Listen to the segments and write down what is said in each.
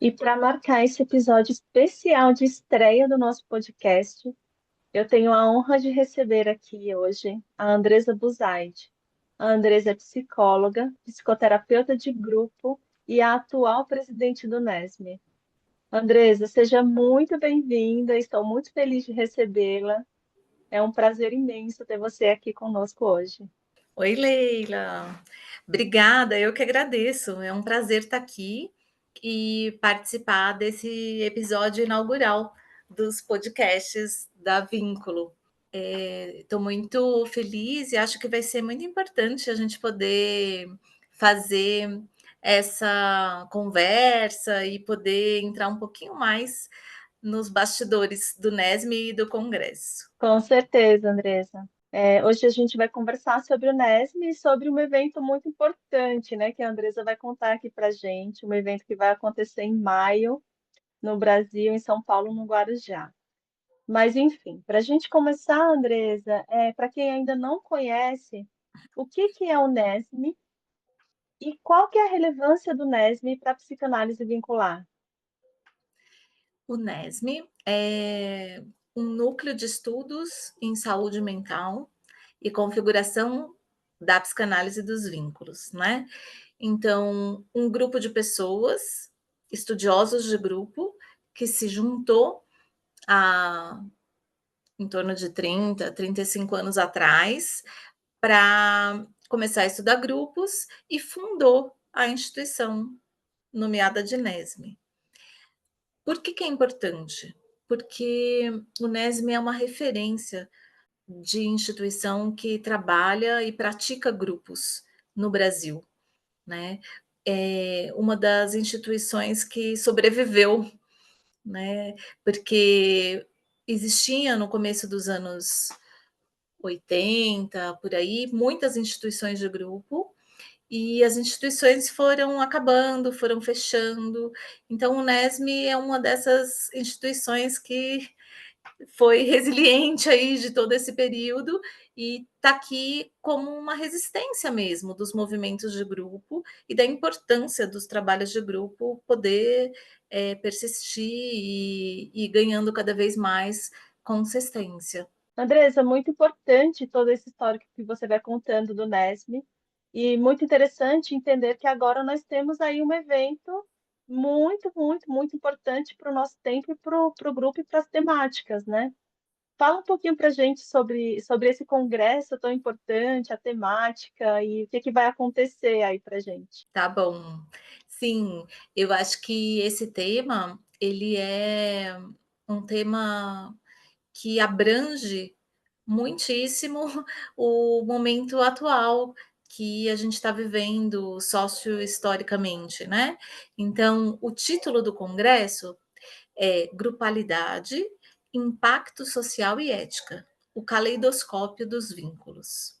E para marcar esse episódio especial de estreia do nosso podcast, eu tenho a honra de receber aqui hoje a Andresa Buzaide. A Andresa é psicóloga, psicoterapeuta de grupo e a atual presidente do NESME. Andresa, seja muito bem-vinda, estou muito feliz de recebê-la. É um prazer imenso ter você aqui conosco hoje. Oi, Leila. Obrigada, eu que agradeço. É um prazer estar aqui e participar desse episódio inaugural dos podcasts da Vínculo. Estou muito feliz e acho que vai ser muito importante a gente poder fazer essa conversa e poder entrar um pouquinho mais nos bastidores do NESME e do Congresso. Com certeza, Andresa. Hoje a gente vai conversar sobre o NESM e sobre um evento muito importante, né, que a Andresa vai contar aqui para gente, um evento que vai acontecer em maio, no Brasil, em São Paulo, no Guarujá. Mas, enfim, para a gente começar, Andresa, para quem ainda não conhece, o que que é o NESM e qual que é a relevância do NESM para a psicanálise vincular? O NESME é um núcleo de estudos em saúde mental e configuração da psicanálise dos vínculos, né? Então, um grupo de pessoas, estudiosos de grupo, que se juntou há em torno de 35 anos atrás para começar a estudar grupos e fundou a instituição nomeada de NESME. Por que é importante? Porque o NESME é uma referência de instituição que trabalha e pratica grupos no Brasil, né? É uma das instituições que sobreviveu, né? Porque existia no começo dos anos 80, por aí, muitas instituições de grupo, e as instituições foram acabando, foram fechando. Então, o NESME é uma dessas instituições que foi resiliente aí de todo esse período e está aqui como uma resistência mesmo dos movimentos de grupo e da importância dos trabalhos de grupo poder persistir e ganhando cada vez mais consistência. Andresa, muito importante todo esse histórico que você vai contando do NESM, e muito interessante entender que agora nós temos aí um evento muito, muito, muito importante para o nosso tempo e para o grupo e para as temáticas, né? Fala um pouquinho para a gente sobre esse congresso tão importante, a temática e o que que vai acontecer aí para a gente. Tá bom. Sim, eu acho que esse tema, ele é um tema que abrange muitíssimo o momento atual que a gente está vivendo socio-historicamente, né? Então, o título do congresso é Grupalidade, Impacto Social e Ética, o caleidoscópio dos vínculos.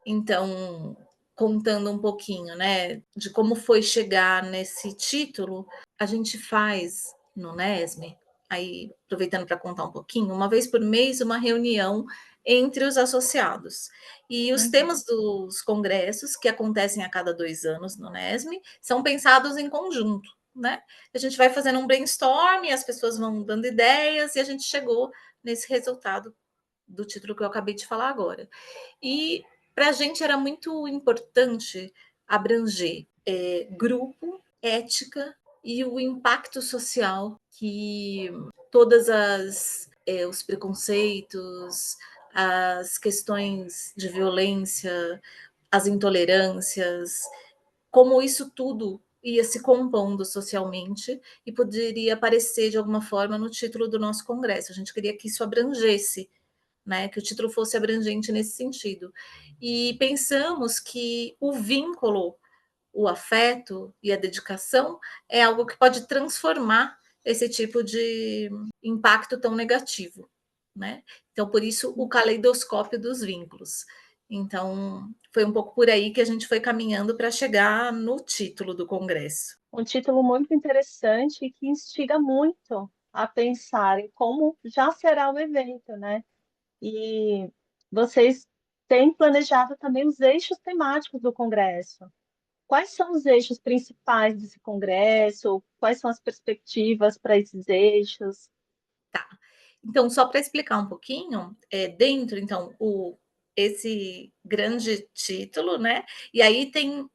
Então, contando um pouquinho, né, de como foi chegar nesse título, a gente faz no NESME, aí aproveitando para contar um pouquinho, uma vez por mês, uma reunião entre os associados. E os Uhum. temas dos congressos, que acontecem a cada 2 anos no NESME, são pensados em conjunto, né? A gente vai fazendo um brainstorm, as pessoas vão dando ideias, e a gente chegou nesse resultado do título que eu acabei de falar agora. E para a gente era muito importante abranger grupo, ética e o impacto social que todas os preconceitos, as questões de violência, as intolerâncias, como isso tudo ia se compondo socialmente e poderia aparecer de alguma forma no título do nosso congresso. A gente queria que isso abrangesse, né, que o título fosse abrangente nesse sentido. E pensamos que o vínculo, o afeto e a dedicação é algo que pode transformar esse tipo de impacto tão negativo, né? Então, por isso, o caleidoscópio dos vínculos. Então, foi um pouco por aí que a gente foi caminhando para chegar no título do congresso. Um título muito interessante e que instiga muito a pensar em como já será o evento, né? E vocês têm planejado também os eixos temáticos do Congresso. Quais são os eixos principais desse congresso? Quais são as perspectivas para esses eixos? Tá. Então, só para explicar um pouquinho, dentro, então, esse grande título, né? E aí tem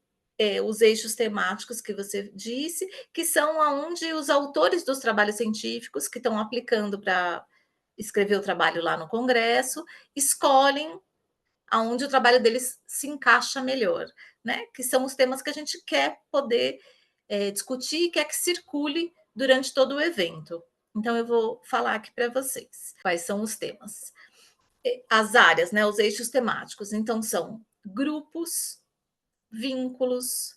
os eixos temáticos que você disse, que são aonde os autores dos trabalhos científicos que estão aplicando para escrever o trabalho lá no Congresso escolhem aonde o trabalho deles se encaixa melhor, né? Que são os temas que a gente quer poder discutir e quer que circule durante todo o evento. Então, eu vou falar aqui para vocês quais são os temas. As áreas, né, os eixos temáticos. Então, são grupos, vínculos,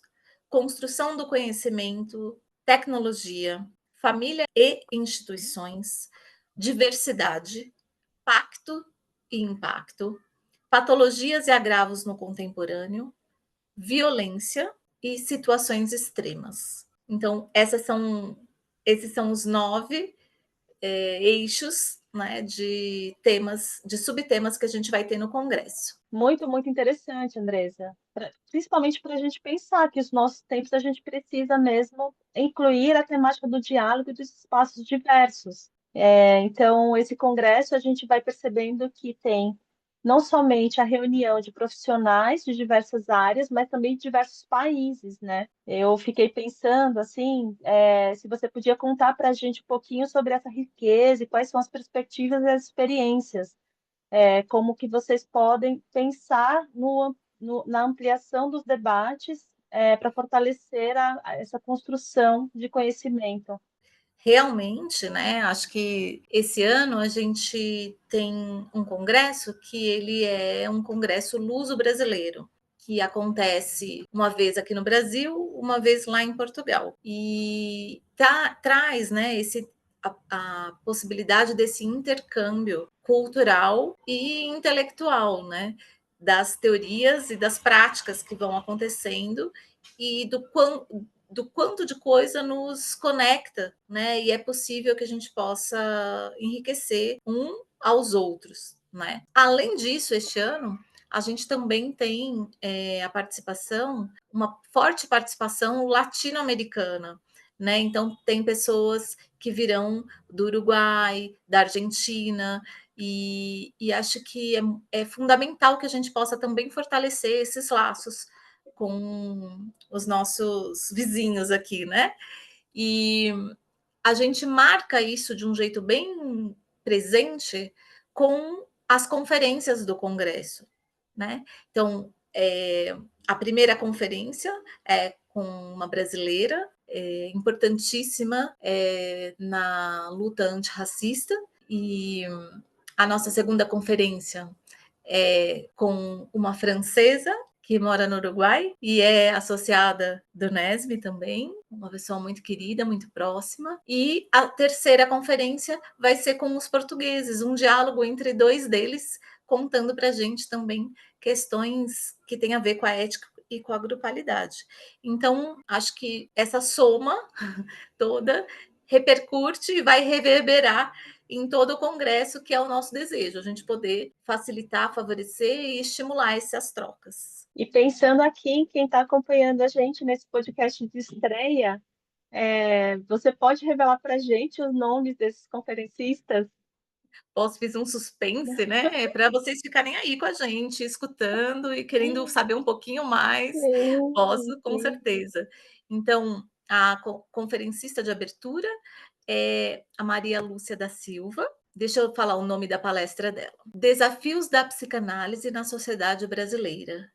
construção do conhecimento, tecnologia, família e instituições, diversidade, pacto e impacto, patologias e agravos no contemporâneo, violência e situações extremas. Então, esses são os 9 eixos, né, de temas, de subtemas que a gente vai ter no Congresso. Muito, muito interessante, Andresa. Principalmente para a gente pensar que os nossos tempos a gente precisa mesmo incluir a temática do diálogo e dos espaços diversos. Então, esse congresso a gente vai percebendo que tem não somente a reunião de profissionais de diversas áreas, mas também de diversos países, né? Eu fiquei pensando assim, se você podia contar para a gente um pouquinho sobre essa riqueza e quais são as perspectivas e as experiências, como que vocês podem pensar na ampliação dos debates, para fortalecer essa construção de conhecimento. Realmente, né, acho que esse ano a gente tem um congresso que ele é um congresso luso-brasileiro, que acontece uma vez aqui no Brasil, uma vez lá em Portugal. E traz, né, a possibilidade desse intercâmbio cultural e intelectual, né, das teorias e das práticas que vão acontecendo e do quanto de coisa nos conecta, né? E é possível que a gente possa enriquecer aos outros, né? Além disso, este ano a gente também tem uma forte participação latino-americana, né? Então tem pessoas que virão do Uruguai, da Argentina, e acho que é fundamental que a gente possa também fortalecer esses laços com os nossos vizinhos aqui, né? E a gente marca isso de um jeito bem presente com as conferências do Congresso, né? Então, a primeira conferência é com uma brasileira importantíssima na luta antirracista, e a nossa segunda conferência é com uma francesa que mora no Uruguai e é associada do NESB também, uma pessoa muito querida, muito próxima. E a terceira conferência vai ser com os portugueses, um diálogo entre dois deles, contando para a gente também questões que têm a ver com a ética e com a grupalidade. Então, acho que essa soma toda repercute e vai reverberar em todo o Congresso, que é o nosso desejo, a gente poder facilitar, favorecer e estimular essas trocas. E pensando aqui em quem está acompanhando a gente nesse podcast de estreia, você pode revelar para a gente os nomes desses conferencistas? Posso fiz um suspense, né, para vocês ficarem aí com a gente, escutando e querendo saber um pouquinho mais. Sim, Posso, com sim. certeza. Então, a conferencista de abertura é a Maria Lúcia da Silva. Deixa eu falar o nome da palestra dela. Desafios da psicanálise na sociedade brasileira.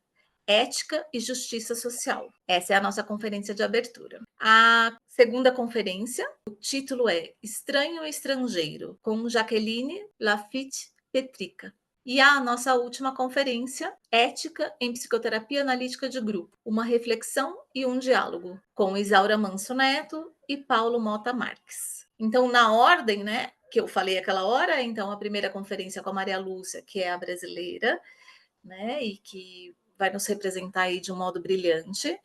Ética e Justiça Social. Essa é a nossa conferência de abertura. A segunda conferência, o título é Estranho e Estrangeiro, com Jaqueline Lafitte Petrica. E a nossa última conferência, Ética em Psicoterapia Analítica de Grupo, uma reflexão e um diálogo, com Isaura Manso Neto e Paulo Mota Marques. Então, na ordem, né, que eu falei aquela hora, então a primeira conferência com a Maria Lúcia, que é a brasileira, né, e que vai nos representar aí de um modo brilhante.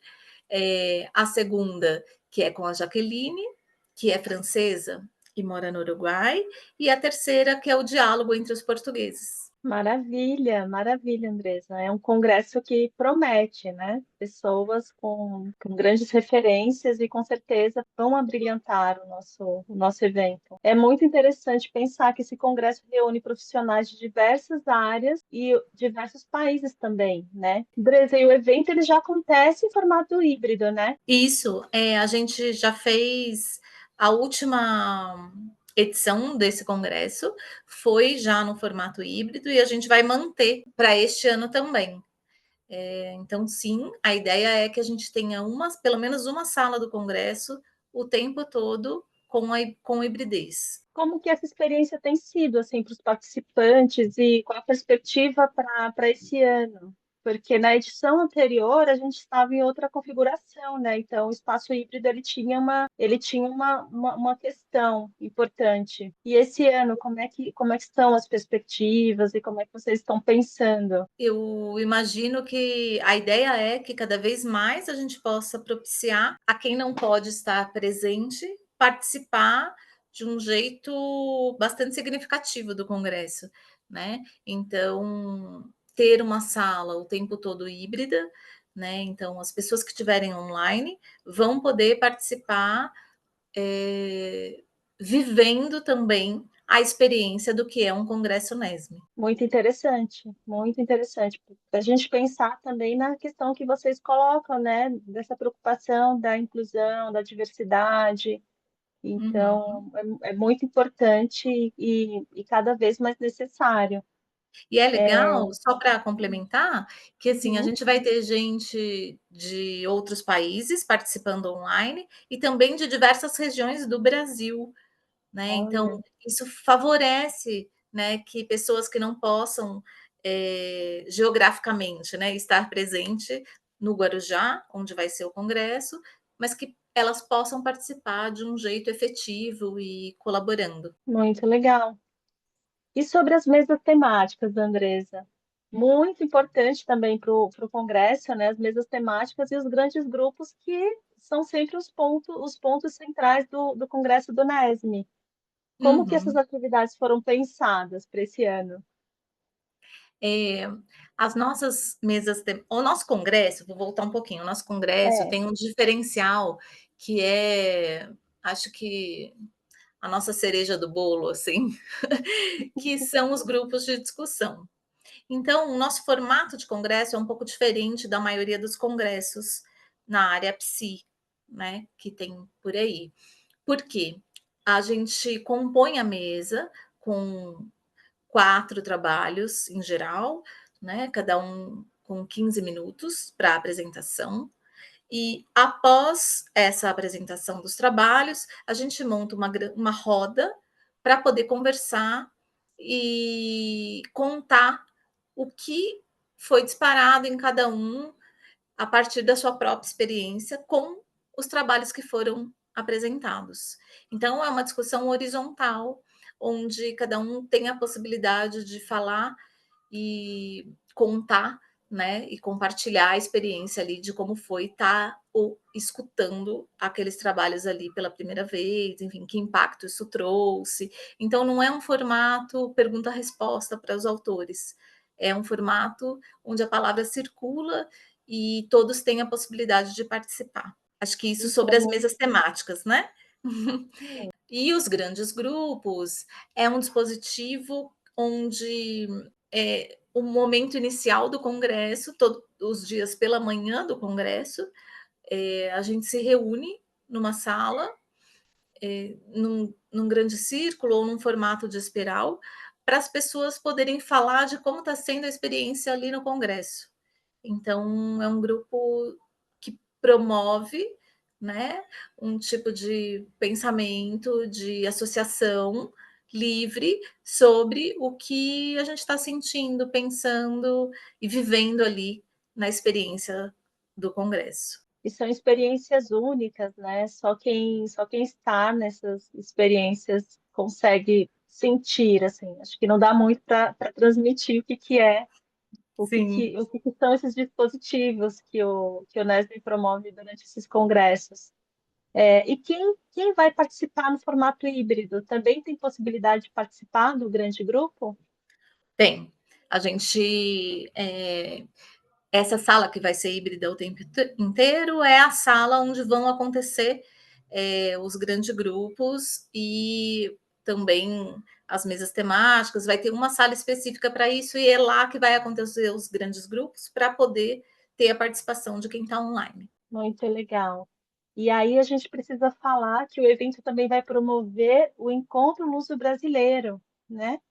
A segunda, que é com a Jaqueline, que é francesa, e mora no Uruguai, e a terceira, que é o diálogo entre os portugueses. Maravilha, maravilha, Andresa. É um congresso que promete, né? Pessoas com grandes referências e com certeza vão abrilhantar o nosso evento. É muito interessante pensar que esse congresso reúne profissionais de diversas áreas e diversos países também, né? Andresa, e o evento ele já acontece em formato híbrido, né? Isso, a gente já fez a última edição desse congresso, foi já no formato híbrido e a gente vai manter para este ano também. Então, sim, a ideia é que a gente tenha pelo menos uma sala do congresso o tempo todo com hibridez. Como que essa experiência tem sido assim para os participantes e qual a perspectiva para esse ano? Porque na edição anterior a gente estava em outra configuração, né? Então o espaço híbrido ele tinha uma questão importante. E esse ano, como é que estão as perspectivas e como é que vocês estão pensando? Eu imagino que a ideia é que cada vez mais a gente possa propiciar a quem não pode estar presente participar de um jeito bastante significativo do congresso, né? Então, ter uma sala o tempo todo híbrida, né? Então, as pessoas que estiverem online vão poder participar, eh, vivendo também a experiência do que é um congresso NESM. Muito interessante. Para a gente pensar também na questão que vocês colocam, né? Dessa preocupação da inclusão, da diversidade. Uhum. Então, é muito importante e cada vez mais necessário. E é legal, só para complementar, que assim, a Uhum. gente vai ter gente de outros países participando online e também de diversas regiões do Brasil, né? Então, Olha, isso favorece, né, que pessoas que não possam geograficamente, né, estar presente no Guarujá, onde vai ser o congresso, mas que elas possam participar de um jeito efetivo e colaborando. muito legal. E sobre as mesas temáticas, Andresa? Muito importante também para o Congresso, né? As mesas temáticas e os grandes grupos que são sempre os pontos centrais do Congresso do NESM. Como que essas Uhum. atividades foram pensadas para esse ano? É, as nossas mesas, o nosso congresso, vou voltar um pouquinho, o nosso congresso É, tem um diferencial que é, acho que a nossa cereja do bolo, assim, que são os grupos de discussão. Então, o nosso formato de congresso é um pouco diferente da maioria dos congressos na área psi, né, que tem por aí. Por quê? A gente compõe a mesa com 4 trabalhos em geral, né, cada um com 15 minutos para apresentação. E após essa apresentação dos trabalhos, a gente monta uma roda para poder conversar e contar o que foi disparado em cada um a partir da sua própria experiência com os trabalhos que foram apresentados. Então, é uma discussão horizontal, onde cada um tem a possibilidade de falar e contar, né, e compartilhar a experiência ali de como foi estar ou escutando aqueles trabalhos ali pela primeira vez, enfim, que impacto isso trouxe. Então, não é um formato pergunta-resposta para os autores, é um formato onde a palavra circula e todos têm a possibilidade de participar. Acho que isso isso é sobre as muito mesas temáticas, né? E os grandes grupos é um dispositivo onde o momento inicial do congresso, todos os dias pela manhã do congresso, a gente se reúne numa sala, num grande círculo ou num formato de espiral, para as pessoas poderem falar de como está sendo a experiência ali no congresso. Então, é um grupo que promove, né, um tipo de pensamento, de associação livre sobre o que a gente está sentindo, pensando e vivendo ali na experiência do congresso. E são experiências únicas, né? Só quem está nessas experiências consegue sentir, assim. Acho que não dá muito para transmitir o que é, o que, Sim. que, o que que são esses dispositivos que o NESB promove durante esses congressos. E quem vai participar no formato híbrido também tem possibilidade de participar do grande grupo? Tem. A gente, essa sala que vai ser híbrida o tempo inteiro é a sala onde vão acontecer os grandes grupos e também as mesas temáticas. Vai ter uma sala específica para isso e é lá que vai acontecer os grandes grupos para poder ter a participação de quem está online. Muito legal. E aí a gente precisa falar que o evento também vai promover o Encontro Luso-Brasileiro, né?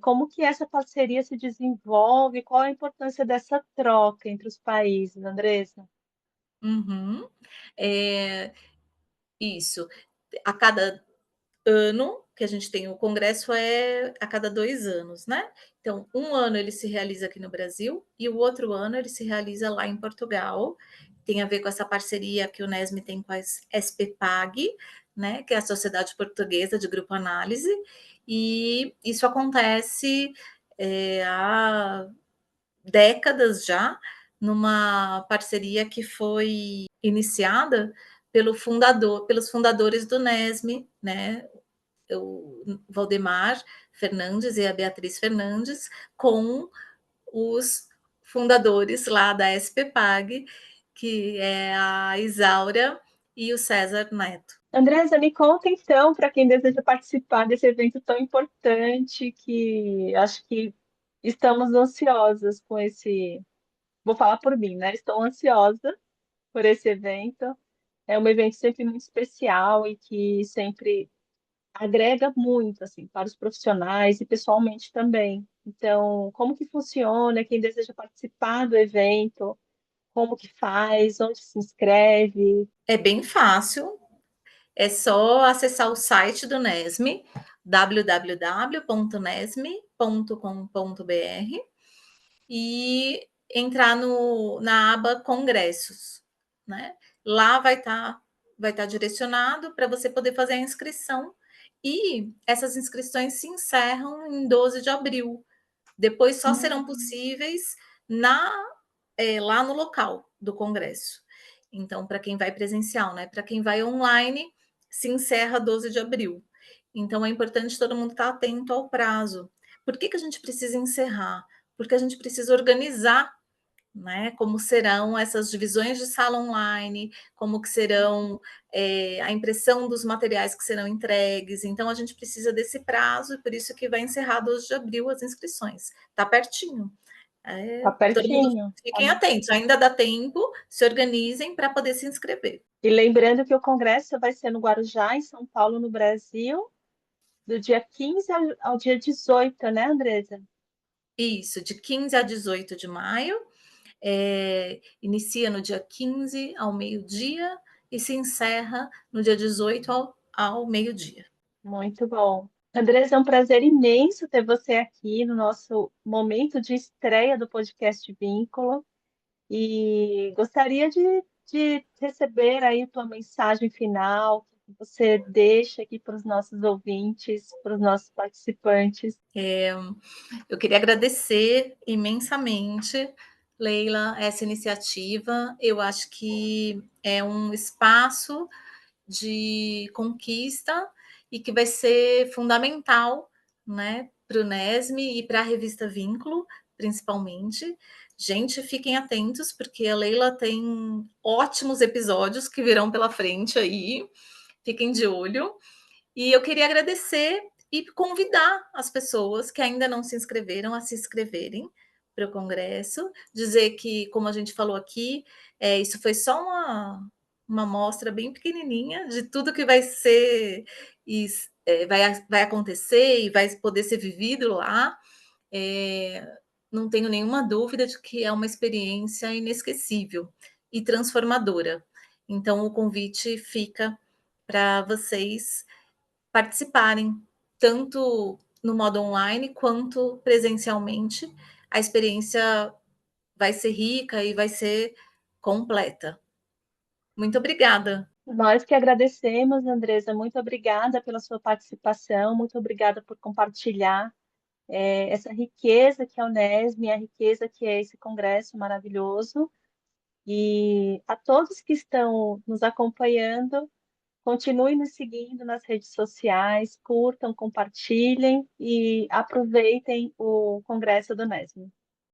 Como que essa parceria se desenvolve? Qual a importância dessa troca entre os países, Andressa? Uhum. É, isso. A cada ano que a gente tem o congresso é a cada 2 anos, né? Então, um ano ele se realiza aqui no Brasil e o outro ano ele se realiza lá em Portugal. Tem a ver com essa parceria que o Nesme tem com a SPPAG, né? Que é a Sociedade Portuguesa de Grupo Análise, e isso acontece há décadas já, numa parceria que foi iniciada pelos fundadores do Nesme, né? O Valdemar Fernandes e a Beatriz Fernandes, com os fundadores lá da SPPAG, que é a Isaura e o César Neto. Andresa, me conta então, para quem deseja participar desse evento tão importante, que acho que estamos ansiosas com esse. Vou falar por mim, né? Estou ansiosa por esse evento. É um evento sempre muito especial e que sempre agrega muito, assim, para os profissionais e pessoalmente também. Então, como que funciona? Quem deseja participar do evento, como que faz? Onde se inscreve? É bem fácil, é só acessar o site do Nesme, www.nesme.com.br, e entrar na aba Congressos, né? Lá vai estar direcionado para você poder fazer a inscrição, e essas inscrições se encerram em 12 de abril. Depois só serão possíveis lá no local do congresso. Então, para quem vai presencial, né? Para quem vai online, se encerra 12 de abril. Então, é importante todo mundo estar atento ao prazo. Por que a gente precisa encerrar? Porque a gente precisa organizar, né, como serão essas divisões de sala online, como que serão a impressão dos materiais que serão entregues. Então, a gente precisa desse prazo, e por isso que vai encerrar 12 de abril as inscrições. Está pertinho. Tá Todo mundo pertinho. fiquem atentos, ainda dá tempo, se organizem para poder se inscrever. E lembrando que o congresso vai ser no Guarujá, em São Paulo, no Brasil, do dia 15 ao dia 18, né, Andresa? Isso, de 15 a 18 de maio, inicia no dia 15 ao meio-dia e se encerra no dia 18 ao meio-dia. Muito bom. Andresa, é um prazer imenso ter você aqui no nosso momento de estreia do podcast Vínculo. E gostaria de receber aí a tua mensagem final, que você deixa aqui para os nossos ouvintes, para os nossos participantes. Eu queria agradecer imensamente, Leila, essa iniciativa. Eu acho que é um espaço de conquista e que vai ser fundamental, né, para o Nesme e para a revista Vínculo, principalmente. Gente, fiquem atentos, porque a Leila tem ótimos episódios que virão pela frente aí. Fiquem de olho. E eu queria agradecer e convidar as pessoas que ainda não se inscreveram a se inscreverem para o congresso, dizer que, como a gente falou aqui, isso foi só uma amostra bem pequenininha de tudo que vai ser, vai acontecer e vai poder ser vivido lá. É, não tenho nenhuma dúvida de que é uma experiência inesquecível e transformadora. Então, o convite fica para vocês participarem, tanto no modo online quanto presencialmente. A experiência vai ser rica e vai ser completa. Muito obrigada. Nós que agradecemos, Andresa, muito obrigada pela sua participação, muito obrigada por compartilhar essa riqueza que é a Unesm, a riqueza que é esse congresso maravilhoso. E a todos que estão nos acompanhando, continuem nos seguindo nas redes sociais, curtam, compartilhem e aproveitem o Congresso do Nesme.